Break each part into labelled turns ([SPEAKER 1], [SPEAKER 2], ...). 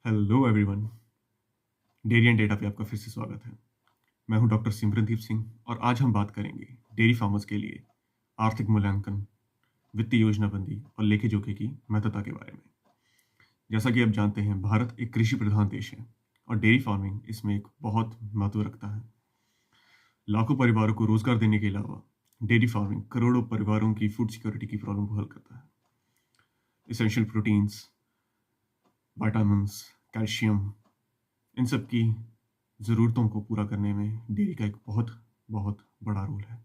[SPEAKER 1] Hello everyone. Dairy and data पे आपका फिर से स्वागत है। मैं हूं डॉक्टर सिमरनदीप सिंह और आज हम बात करेंगे डेयरी फार्मर्स के लिए आर्थिक मूल्यांकन, वित्तीय योजनाबंदी और लेखे जोखे की महत्वता के बारे में। जैसा कि आप जानते हैं, भारत एक कृषि प्रधान देश है और डेयरी फार्मिंग इसमें एक बहुत महत्व रखता है। लाखों परिवारों को रोजगार देने के अलावा डेयरी फार्मिंग करोड़ों परिवारों की फूड सिक्योरिटी की प्रॉब्लम को हल करता है। इसेंशियल प्रोटीन्स, विटामिन्स, कैल्शियम, इन सब की ज़रूरतों को पूरा करने में डेयरी का एक बहुत बहुत बड़ा रोल है।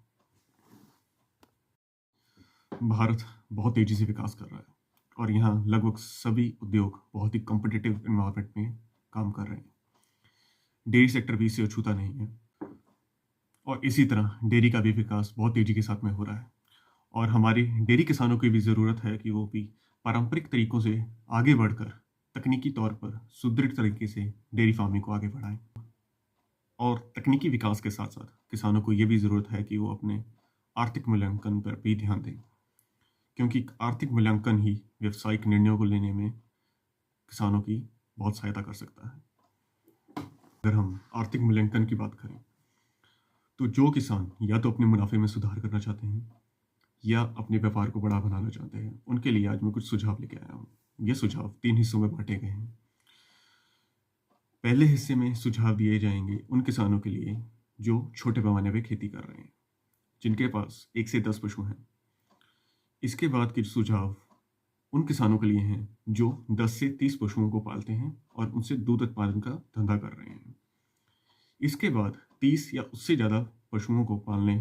[SPEAKER 1] भारत बहुत तेज़ी से विकास कर रहा है और यहाँ लगभग सभी उद्योग बहुत ही कॉम्पिटिटिव इन्वायरमेंट में काम कर रहे हैं। डेयरी सेक्टर भी इससे अछूता नहीं है और इसी तरह डेयरी का भी विकास बहुत तेज़ी के साथ में हो रहा है और हमारे डेयरी किसानों की भी ज़रूरत है कि वो भी पारंपरिक तरीक़ों से आगे बढ़कर तकनीकी तौर पर सुदृढ़ तरीके से डेयरी फार्मिंग को आगे बढ़ाएं। और तकनीकी विकास के साथ साथ किसानों को ये भी ज़रूरत है कि वो अपने आर्थिक मूल्यांकन पर भी ध्यान दें, क्योंकि आर्थिक मूल्यांकन ही व्यावसायिक निर्णयों को लेने में किसानों की बहुत सहायता कर सकता है। अगर हम आर्थिक मूल्यांकन की बात करें तो जो किसान या तो अपने मुनाफे में सुधार करना चाहते हैं या अपने व्यापार को बड़ा बनाना चाहते हैं, उनके लिए आज मैं कुछ सुझाव लेके आया हूँ। ये सुझाव 3 हिस्सों में बांटे गए हैं। पहले हिस्से में सुझाव दिए जाएंगे उन किसानों के लिए जो छोटे पैमाने पे खेती कर रहे हैं, जिनके पास 1 से 10 पशु हैं। इसके बाद के सुझाव उन किसानों के लिए हैं जो 10 से 30 पशुओं को पालते हैं और उनसे दूध उत्पादन का धंधा कर रहे हैं। इसके बाद 30 या उससे ज़्यादा पशुओं को पालने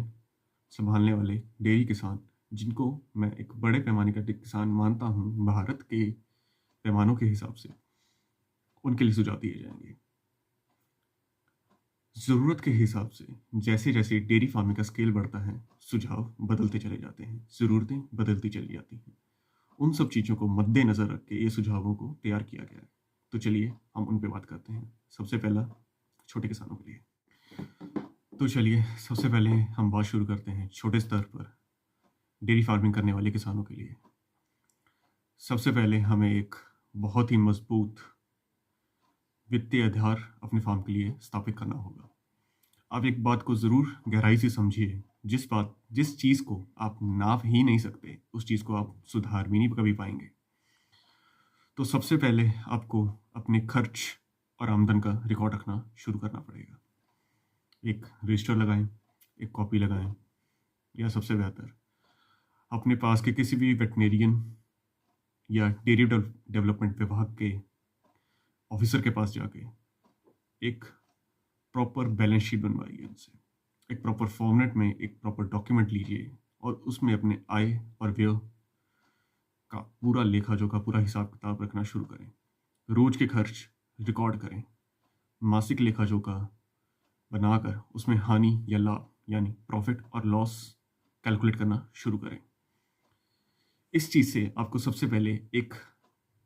[SPEAKER 1] संभालने वाले डेयरी किसान, जिनको मैं एक बड़े पैमाने का किसान मानता हूँ भारत के पैमानों के हिसाब से, उनके लिए सुझाव दिए जाएंगे। ज़रूरत के हिसाब से जैसे जैसे डेयरी फार्मिंग का स्केल बढ़ता है, सुझाव बदलते चले जाते हैं, ज़रूरतें बदलती चली जाती हैं। उन सब चीज़ों को मद्देनज़र रख के ये सुझावों को तैयार किया गया है। तो चलिए हम उन पे बात करते हैं। सबसे पहला छोटे किसानों के लिए। तो चलिए सबसे पहले हम बात शुरू करते हैं छोटे स्तर पर डेयरी फार्मिंग करने वाले किसानों के लिए। सबसे पहले हमें एक बहुत ही मजबूत वित्तीय आधार अपने फार्म के लिए स्थापित करना होगा। आप एक बात को ज़रूर गहराई से समझिए, जिस चीज़ को आप नाप ही नहीं सकते, उस चीज़ को आप सुधार भी नहीं कभी पाएंगे। तो सबसे पहले आपको अपने खर्च और आमदन का रिकॉर्ड रखना शुरू करना पड़ेगा। एक रजिस्टर लगाएं, एक कॉपी लगाएं, या सबसे बेहतर अपने पास के किसी भी वेटनेरियन या डेयरी डेवलपमेंट विभाग के ऑफिसर के पास जाके एक प्रॉपर बैलेंस शीट बनवाइए उनसे। एक प्रॉपर फॉर्मेट में एक प्रॉपर डॉक्यूमेंट लीजिए और उसमें अपने आय और व्यय का पूरा लेखा जोखा, पूरा हिसाब किताब रखना शुरू करें। रोज के खर्च रिकॉर्ड करें। मासिक लेखा जोखा बनाकर उसमें हानि या लाभ यानी प्रॉफिट और लॉस कैलकुलेट करना शुरू करें। इस चीज़ से आपको सबसे पहले एक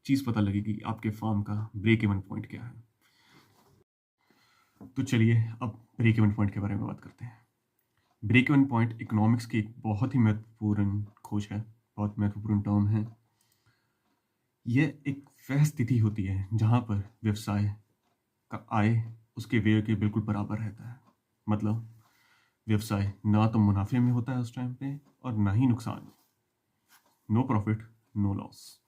[SPEAKER 1] चीज़ पता लगेगी, आपके फार्म का ब्रेक इवन पॉइंट क्या है। तो चलिए अब ब्रेक इवन पॉइंट के बारे में बात करते हैं। ब्रेक इवन पॉइंट इकोनॉमिक्स की एक बहुत ही महत्वपूर्ण खोज है, बहुत महत्वपूर्ण टर्म है। यह एक वह स्थिति होती है जहाँ पर व्यवसाय का आय उसके व्यय के बिल्कुल बराबर रहता है। मतलब व्यवसाय ना तो मुनाफे में होता है उस टाइम पे और ना ही नुकसान। No profit no loss.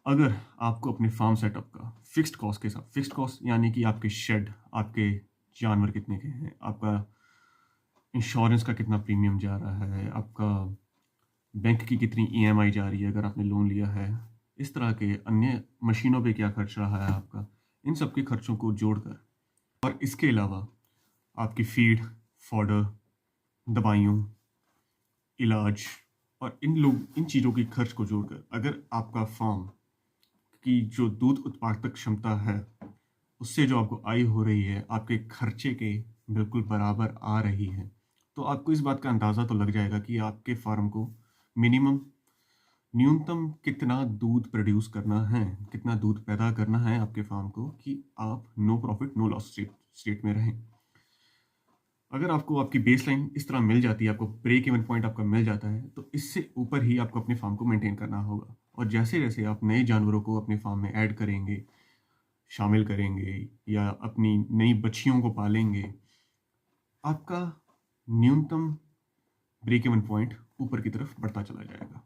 [SPEAKER 1] अगर आपको अपने फार्म सेटअप का फिक्स्ड कॉस्ट के साथ, फिक्स्ड कॉस्ट यानी कि आपके शेड, आपके जानवर कितने के हैं, आपका इंश्योरेंस का कितना प्रीमियम जा रहा है, आपका बैंक की कितनी ईएमआई जा रही है अगर आपने लोन लिया है, इस तरह के अन्य मशीनों पे क्या खर्च रहा है आपका, इन सब के खर्चों को जोड़कर और इसके अलावा आपकी फीड, फॉडर, दवाइयों, इलाज और इन चीज़ों की खर्च को जोड़कर अगर आपका फार्म की जो दूध उत्पादक क्षमता है उससे जो आपको आय हो रही है आपके खर्चे के बिल्कुल बराबर आ रही है, तो आपको इस बात का अंदाज़ा तो लग जाएगा कि आपके फार्म को न्यूनतम कितना दूध प्रोड्यूस करना है, कितना दूध पैदा करना है आपके फार्म को कि आप no profit no loss state में रहें। अगर आपको आपकी बेसलाइन इस तरह मिल जाती है, आपको ब्रेक इवन पॉइंट आपका मिल जाता है, तो इससे ऊपर ही आपको अपने फार्म को मेंटेन करना होगा और जैसे जैसे आप नए जानवरों को अपने फार्म में ऐड करेंगे, शामिल करेंगे या अपनी नई बच्चियों को पालेंगे, आपका न्यूनतम ब्रेक इवन पॉइंट ऊपर की तरफ बढ़ता चला जाएगा।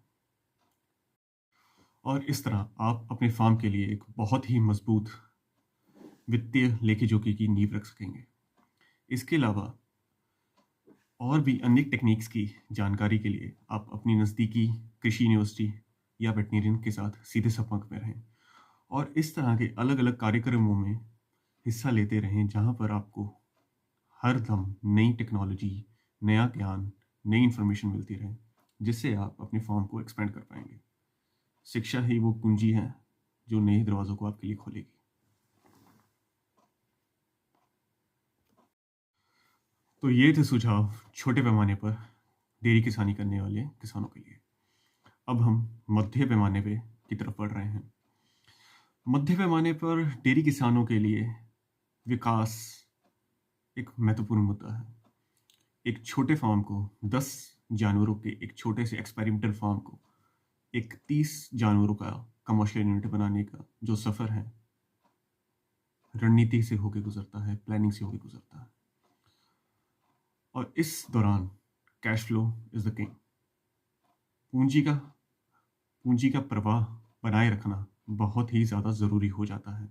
[SPEAKER 1] और इस तरह आप अपने फार्म के लिए एक बहुत ही मजबूत वित्तीय लेखा जोखी की नींव रख सकेंगे। इसके अलावा और भी अन्य टेक्निक्स की जानकारी के लिए आप अपनी नज़दीकी कृषि यूनिवर्सिटी या वेटरनरियन के साथ सीधे संपर्क में रहें और इस तरह के अलग अलग कार्यक्रमों में हिस्सा लेते रहें, जहां पर आपको हर दम नई टेक्नोलॉजी, नया ज्ञान, नई इन्फॉर्मेशन मिलती रहे, जिससे आप अपने फॉर्म को एक्सपेंड कर पाएंगे। शिक्षा ही वो कुंजी है जो नए दरवाज़ों को आपके लिए खोलेगी। तो ये थे सुझाव छोटे पैमाने पर डेयरी किसानी करने वाले किसानों के लिए। अब हम मध्य पैमाने पे की तरफ बढ़ रहे हैं। मध्य पैमाने पर डेयरी किसानों के लिए विकास एक महत्वपूर्ण मुद्दा है। एक छोटे फार्म को 10 जानवरों के एक छोटे से एक्सपेरिमेंटल फार्म को एक 30 जानवरों का कमर्शियल यूनिट बनाने का जो सफ़र है, रणनीति से होकर गुजरता है, प्लानिंग से होकर गुजरता है। और इस दौरान cash flow is the king. पूंजी का प्रवाह बनाए रखना बहुत ही ज़्यादा ज़रूरी हो जाता है।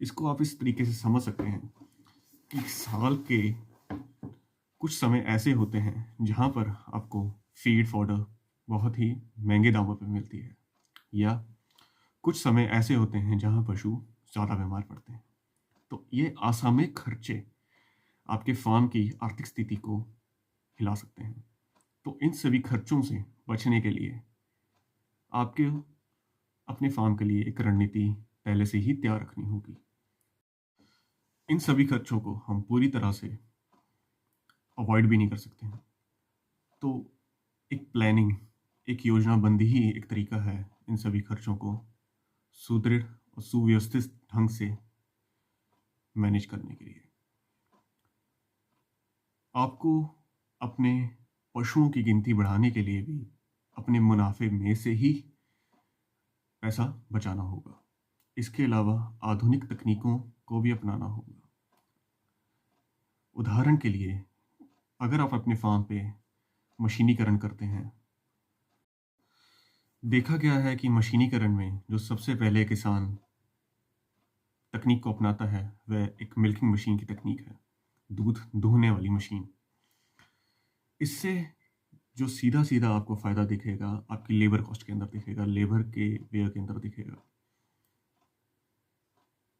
[SPEAKER 1] इसको आप इस तरीके से समझ सकते हैं कि साल के कुछ समय ऐसे होते हैं जहाँ पर आपको फीड फॉडर बहुत ही महंगे दामों पर मिलती है, या कुछ समय ऐसे होते हैं जहाँ पशु ज़्यादा बीमार पड़ते हैं। तो ये असामयिक खर्चे आपके फार्म की आर्थिक स्थिति को हिला सकते हैं। तो इन सभी खर्चों से बचने के लिए आपके अपने फार्म के लिए एक रणनीति पहले से ही तैयार रखनी होगी। इन सभी खर्चों को हम पूरी तरह से अवॉइड भी नहीं कर सकते हैं। तो एक प्लानिंग, एक योजनाबंदी ही एक तरीका है इन सभी खर्चों को सुदृढ़ और सुव्यवस्थित ढंग से मैनेज करने के लिए। आपको अपने पशुओं की गिनती बढ़ाने के लिए भी अपने मुनाफे में से ही पैसा बचाना होगा। इसके अलावा आधुनिक तकनीकों को भी अपनाना होगा। उदाहरण के लिए, अगर आप अपने फार्म पे मशीनीकरण करते हैं, देखा गया है कि मशीनीकरण में जो सबसे पहले किसान तकनीक को अपनाता है वह एक मिल्किंग मशीन की तकनीक है, दूध दूहने वाली मशीन। इससे जो सीधा सीधा आपको फ़ायदा दिखेगा आपकी लेबर कॉस्ट के अंदर दिखेगा, लेबर के व्यय के अंदर दिखेगा।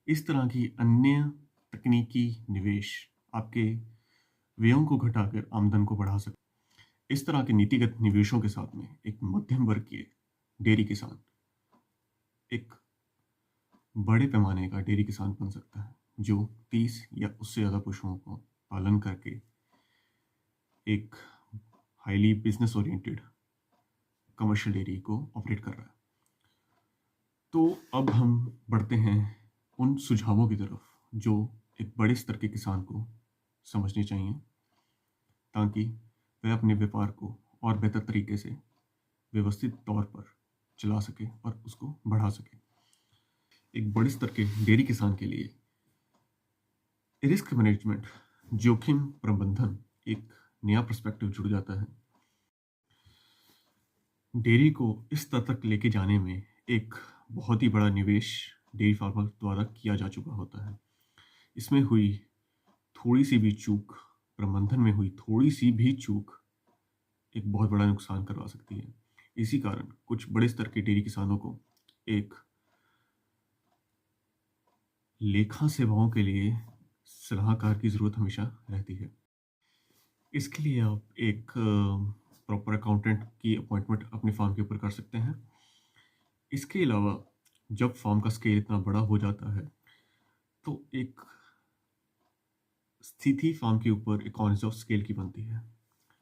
[SPEAKER 1] इस तरह की अन्य तकनीकी निवेश आपके व्ययों को घटाकर आमदन को बढ़ा सकते। इस तरह के नीतिगत निवेशों के साथ में एक मध्यम वर्ग के डेयरी किसान एक बड़े पैमाने का डेयरी किसान बन सकता है, जो 30 या उससे ज़्यादा पशुओं को पालन करके एक highly business oriented commercial dairy को ऑपरेट कर रहा है। तो अब हम बढ़ते हैं उन सुझावों की तरफ जो एक बड़े स्तर के किसान को समझने चाहिए, ताकि वह अपने व्यापार को और बेहतर तरीके से व्यवस्थित तौर पर चला सके और उसको बढ़ा सके। एक बड़े स्तर के डेयरी किसान के लिए रिस्क मैनेजमेंट, जोखिम प्रबंधन एक नया पर्सपेक्टिव जुड़ जाता है। डेयरी को इस स्तर तक लेके जाने में एक बहुत ही बड़ा निवेश डेयरी फार्मर द्वारा किया जा चुका होता है। इसमें हुई थोड़ी सी भी चूक, प्रबंधन में हुई थोड़ी सी भी चूक एक बहुत बड़ा नुकसान करवा सकती है। इसी कारण कुछ बड़े स्तर के डेयरी किसानों को एक लेखा सेवाओं के लिए सलाहकार की ज़रूरत हमेशा रहती है। इसके लिए आप एक प्रॉपर अकाउंटेंट की अपॉइंटमेंट अपने फार्म के ऊपर कर सकते हैं। इसके अलावा जब फार्म का स्केल इतना बड़ा हो जाता है तो एक स्थिति फार्म के ऊपर इकोनॉमिज ऑफ स्केल की बनती है,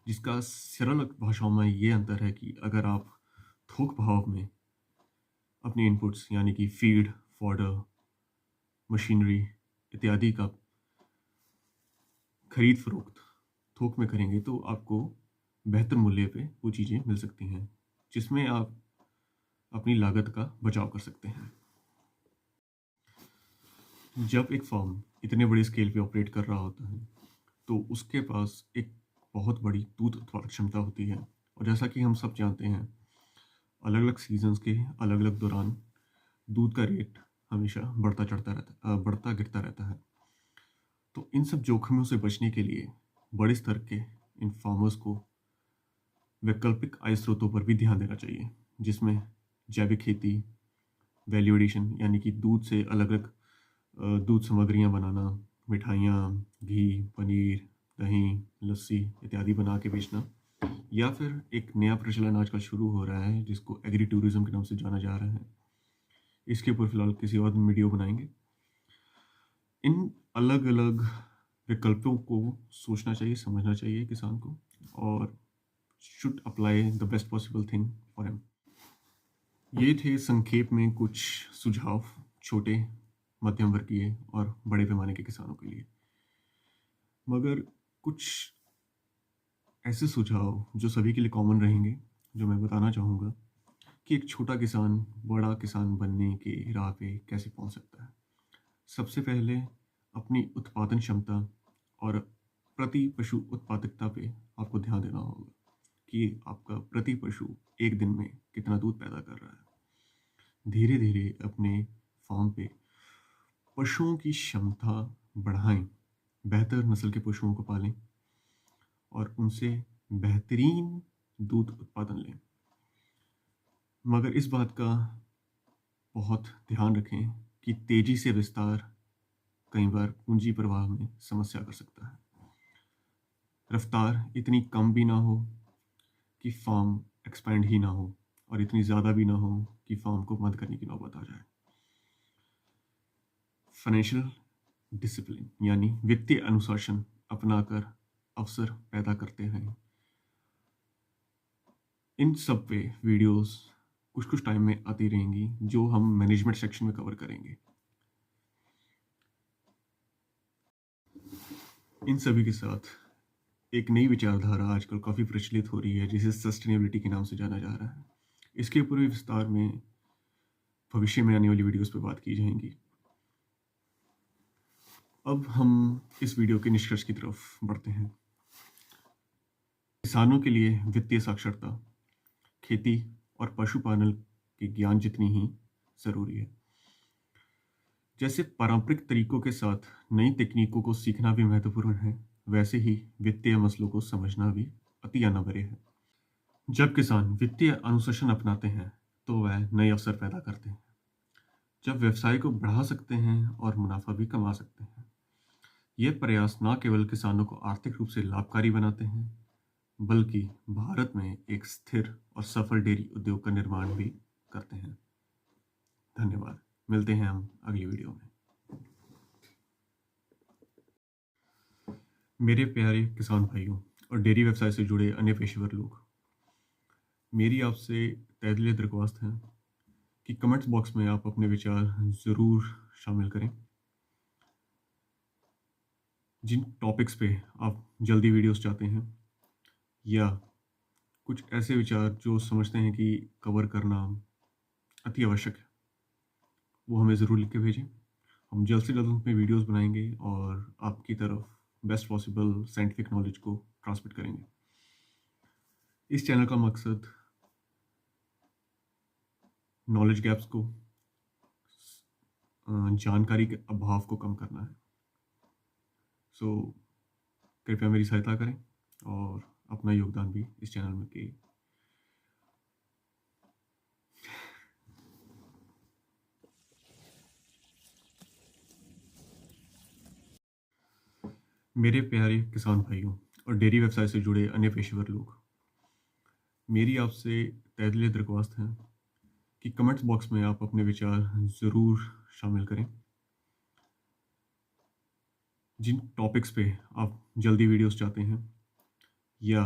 [SPEAKER 1] जिसका सरल भाषाओं में ये अंतर है कि अगर आप थोक भाव में अपने इनपुट्स यानी कि फीड, फॉडर, मशीनरी इत्यादि का खरीद फरोख्त थोक में करेंगे तो आपको बेहतर मूल्य पे वो चीज़ें मिल सकती हैं, जिसमें आप अपनी लागत का बचाव कर सकते हैं। जब एक फर्म इतने बड़ी स्केल पे ऑपरेट कर रहा होता है तो उसके पास एक बहुत बड़ी दूध उत्पादक क्षमता होती है, और जैसा कि हम सब जानते हैं, अलग अलग सीजन्स के अलग अलग दौरान दूध का रेट हमेशा बढ़ता गिरता रहता है। तो इन सब जोखिमों से बचने के लिए बड़े स्तर के इन फार्मर्स को वैकल्पिक आय स्रोतों पर भी ध्यान देना चाहिए, जिसमें जैविक खेती, वैल्यू एडिशन यानी कि दूध से अलग अलग दूध सामग्रियाँ बनाना, मिठाइयाँ, घी, पनीर, दही, लस्सी इत्यादि बना के बेचना, या फिर एक नया प्रचलन आजकल शुरू हो रहा है जिसको एग्री टूरिज्म के नाम से जाना जा रहा है। इसके ऊपर फिलहाल किसी और दिन वीडियो बनाएंगे। इन अलग अलग विकल्पों को सोचना चाहिए, समझना चाहिए किसान को, और should apply the best possible thing for him. ये थे संक्षेप में कुछ सुझाव छोटे, मध्यम वर्गीय और बड़े पैमाने के किसानों के लिए। मगर कुछ ऐसे सुझाव जो सभी के लिए कॉमन रहेंगे, जो मैं बताना चाहूँगा कि एक छोटा किसान बड़ा किसान बनने के राह पे कैसे पहुँच सकता है। सबसे पहले अपनी उत्पादन क्षमता और प्रति पशु उत्पादकता पे आपको ध्यान देना होगा कि आपका प्रति पशु एक दिन में कितना दूध पैदा कर रहा है। धीरे धीरे अपने फार्म पे पशुओं की क्षमता बढ़ाएं, बेहतर नस्ल के पशुओं को पालें और उनसे बेहतरीन दूध उत्पादन लें। मगर इस बात का बहुत ध्यान रखें कि तेजी से विस्तार कई बार पूंजी प्रवाह में समस्या कर सकता है। रफ्तार इतनी कम भी ना हो कि फार्म एक्सपैंड ही ना हो, और इतनी ज़्यादा भी ना हो कि फार्म को बंद करने की नौबत आ जाए। फाइनेंशियल डिसिप्लिन यानी वित्तीय अनुशासन अपनाकर अवसर पैदा करते हैं। इन सब पे वीडियोस कुछ कुछ टाइम में आती रहेंगी जो हम मैनेजमेंट सेक्शन में कवर करेंगे। इन सभी के साथ एक नई विचारधारा आजकल काफ़ी प्रचलित हो रही है जिसे सस्टेनेबिलिटी के नाम से जाना जा रहा है। इसके ऊपर भी विस्तार में भविष्य में आने वाली वीडियोस पे बात की जाएंगी। अब हम इस वीडियो के निष्कर्ष की तरफ बढ़ते हैं। किसानों के लिए वित्तीय साक्षरता खेती और पशुपालन के ज्ञान जितनी ही ज़रूरी है। जैसे पारंपरिक तरीकों के साथ नई तकनीकों को सीखना भी महत्वपूर्ण है, वैसे ही वित्तीय मसलों को समझना भी अति अनिवार्य है। जब किसान वित्तीय अनुशासन अपनाते हैं तो वह नए अवसर पैदा करते हैं, जब व्यवसाय को बढ़ा सकते हैं और मुनाफा भी कमा सकते हैं। ये प्रयास न केवल किसानों को आर्थिक रूप से लाभकारी बनाते हैं, बल्कि भारत में एक स्थिर और सफल डेयरी उद्योग का निर्माण भी करते हैं। धन्यवाद। मिलते हैं हम अगली वीडियो में। मेरे प्यारे किसान भाइयों और डेयरी व्यवसाय से जुड़े अन्य पेशेवर लोग, मेरी आपसे तहे दिल दरख्वास्त है कि कमेंट्स बॉक्स में आप अपने विचार ज़रूर शामिल करें। जिन टॉपिक्स पे आप जल्दी वीडियोस चाहते हैं, या कुछ ऐसे विचार जो समझते हैं कि कवर करना अति आवश्यक है, वो हमें ज़रूर लिख के भेजें। हम जल्द से जल्द उन पर वीडियोस बनाएंगे और आपकी तरफ बेस्ट पॉसिबल साइंटिफिक नॉलेज को ट्रांसमिट करेंगे। इस चैनल का मकसद नॉलेज गैप्स को, जानकारी के अभाव को कम करना है। सो कृपया मेरी सहायता करें और अपना योगदान भी इस चैनल में के। मेरे प्यारे किसान भाइयों और डेयरी व्यवसाय से जुड़े अन्य पेशेवर लोग, मेरी आपसे तहे दिल दरख्वास्त है कि कमेंट्स बॉक्स में आप अपने विचार ज़रूर शामिल करें। जिन टॉपिक्स पे आप जल्दी वीडियोस चाहते हैं, या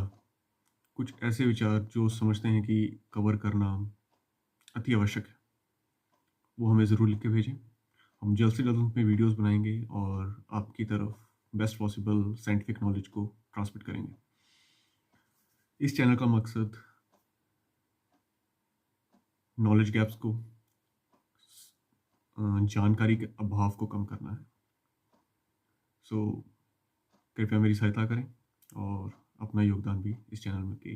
[SPEAKER 1] कुछ ऐसे विचार जो समझते हैं कि कवर करना अति आवश्यक है, वो हमें ज़रूर लिख के भेजें। हम जल्द से जल्द उन पर वीडियोस बनाएंगे और आपकी तरफ बेस्ट पॉसिबल साइंटिफिक नॉलेज को ट्रांसमिट करेंगे। इस चैनल का मकसद नॉलेज गैप्स को, जानकारी के अभाव को कम करना है। सो कृपया मेरी सहायता करें और अपना योगदान भी इस चैनल में के